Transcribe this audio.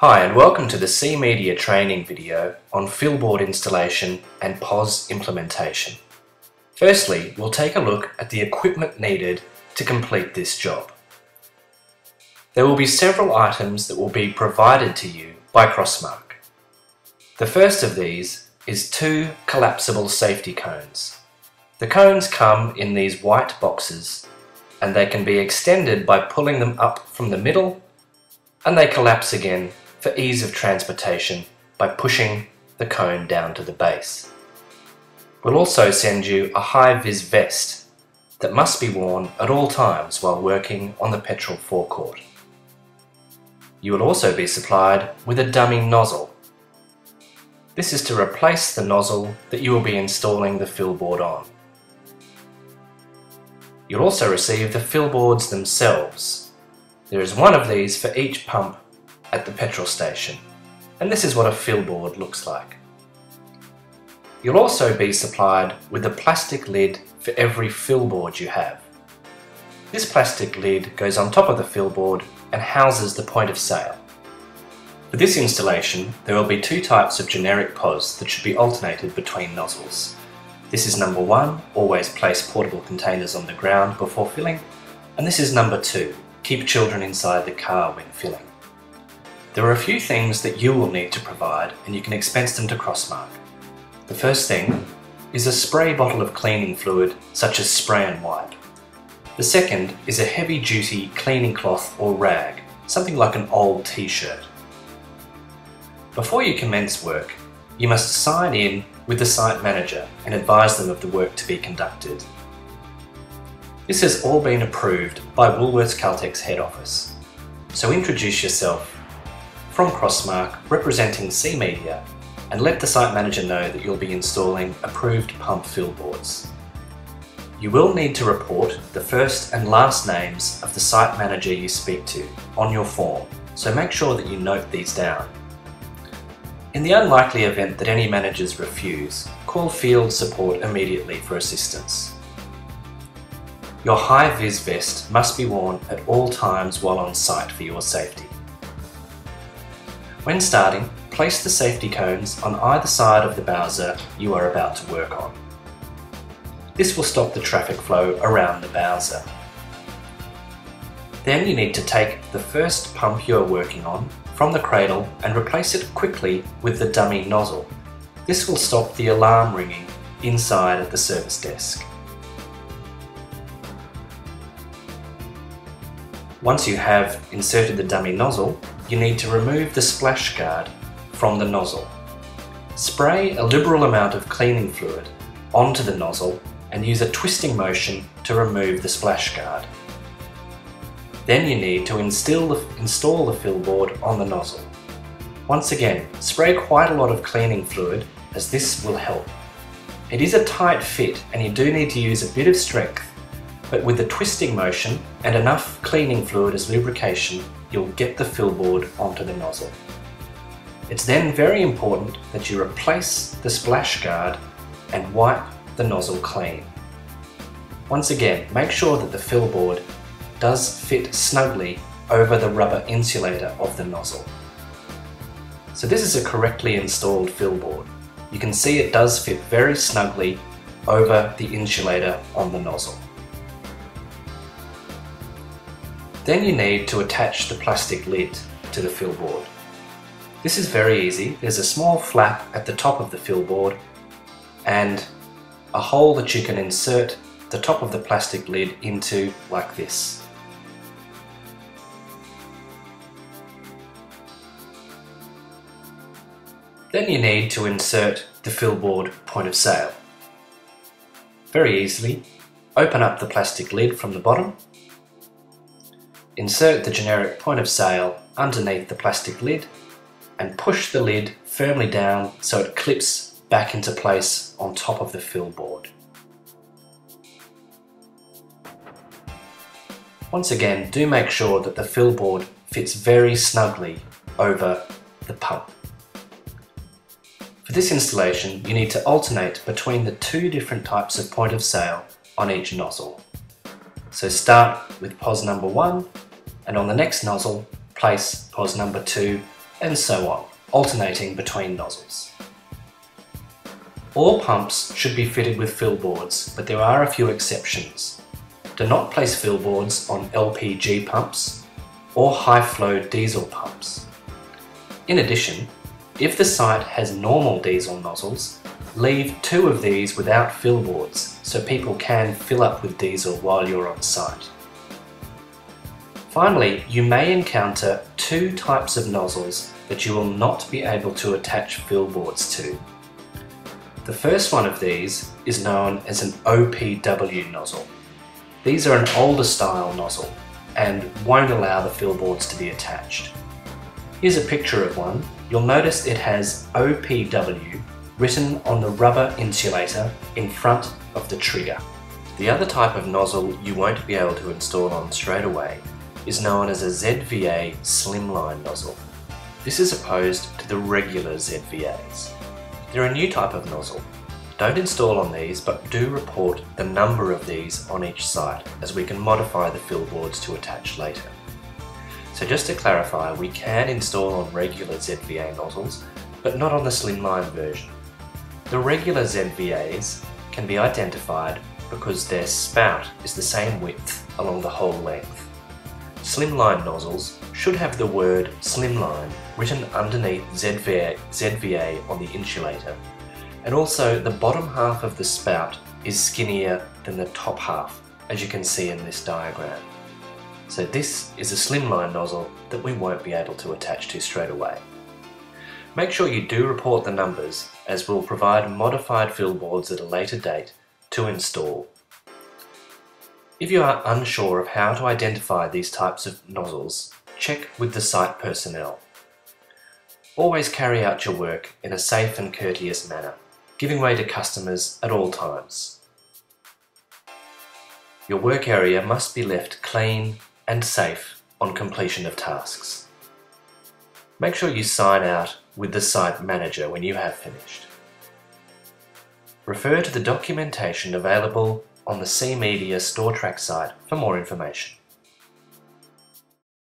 Hi and welcome to the SeeMedia training video on Fillboard installation and POS implementation. Firstly, we'll take a look at the equipment needed to complete this job. There will be several items that will be provided to you by Crossmark. The first of these is 2 collapsible safety cones. The cones come in these white boxes and they can be extended by pulling them up from the middle, and they collapse again for ease of transportation by pushing the cone down to the base. We'll also send you a high Vis Vest that must be worn at all times while working on the petrol forecourt. You will also be supplied with a dummy nozzle. This is to replace the nozzle that you will be installing the Fillboard on. You'll also receive the Fillboards themselves. There is one of these for each pump at the petrol station, and this is what a Fillboard looks like. You'll also be supplied with a plastic lid for every Fillboard you have. This plastic lid goes on top of the Fillboard and houses the point of sale. For this installation, there will be 2 types of generic POS that should be alternated between nozzles. This is number 1, always place portable containers on the ground before filling, and this is number 2, keep children inside the car when filling. There are a few things that you will need to provide, and you can expense them to Crossmark. The first thing is a spray bottle of cleaning fluid such as spray and wipe. The second is a heavy-duty cleaning cloth or rag, something like an old t-shirt. Before you commence work, you must sign in with the site manager and advise them of the work to be conducted. This has all been approved by Woolworths Caltex head office, so introduce yourself from Crossmark representing SeeMedia and let the site manager know that you'll be installing approved pump Fillboards. You will need to report the first and last names of the site manager you speak to on your form, so make sure that you note these down. In the unlikely event that any managers refuse, call field support immediately for assistance. Your high Vis Vest must be worn at all times while on site for your safety. When starting, place the safety cones on either side of the bowser you are about to work on. This will stop the traffic flow around the bowser. Then you need to take the first pump you are working on from the cradle and replace it quickly with the dummy nozzle. This will stop the alarm ringing inside at the service desk. Once you have inserted the dummy nozzle, you need to remove the splash guard from the nozzle. Spray a liberal amount of cleaning fluid onto the nozzle and use a twisting motion to remove the splash guard. Then you need to install the Fillboard on the nozzle. Once again, spray quite a lot of cleaning fluid as this will help. It is a tight fit and you do need to use a bit of strength, but with the twisting motion and enough cleaning fluid as lubrication, you'll get the Fillboard onto the nozzle. It's then very important that you replace the splash guard and wipe the nozzle clean. Once again, make sure that the Fillboard does fit snugly over the rubber insulator of the nozzle. So this is a correctly installed Fillboard. You can see it does fit very snugly over the insulator on the nozzle. Then you need to attach the plastic lid to the Fillboard. This is very easy. There's a small flap at the top of the Fillboard and a hole that you can insert the top of the plastic lid into like this. Then you need to insert the Fillboard point of sale. Very easily, open up the plastic lid from the bottom, insert the generic point of sale underneath the plastic lid and push the lid firmly down so it clips back into place on top of the Fillboard. Once again, do make sure that the Fillboard fits very snugly over the pump. For this installation, you need to alternate between the 2 different types of point of sale on each nozzle. So start with POS number 1 and on the next nozzle, place POS number 2 and so on, alternating between nozzles. All pumps should be fitted with Fillboards, but there are a few exceptions. Do not place Fillboards on LPG pumps or high-flow diesel pumps. In addition, if the site has normal diesel nozzles, leave 2 of these without Fillboards so people can fill up with diesel while you're on site. Finally, you may encounter 2 types of nozzles that you will not be able to attach Fillboards to. The first one of these is known as an OPW nozzle. These are an older style nozzle and won't allow the Fillboards to be attached. Here's a picture of one. You'll notice it has OPW written on the rubber insulator in front of the trigger. The other type of nozzle you won't be able to install on straight away is known as a ZVA Slimline Nozzle. This is opposed to the regular ZVAs. They're a new type of nozzle. Don't install on these, but do report the number of these on each site, as we can modify the Fillboards to attach later. So just to clarify, we can install on regular ZVA nozzles, but not on the Slimline version. The regular ZVAs can be identified because their spout is the same width along the whole length. Slimline nozzles should have the word Slimline written underneath ZVA on the insulator, and also the bottom half of the spout is skinnier than the top half, as you can see in this diagram. So this is a Slimline nozzle that we won't be able to attach to straight away. Make sure you do report the numbers, as we'll provide modified Fillboards at a later date to install. If you are unsure of how to identify these types of nozzles, check with the site personnel. Always carry out your work in a safe and courteous manner, giving way to customers at all times. Your work area must be left clean and safe on completion of tasks. Make sure you sign out with the site manager when you have finished. Refer to the documentation available on the SeeMedia Storetrack site for more information.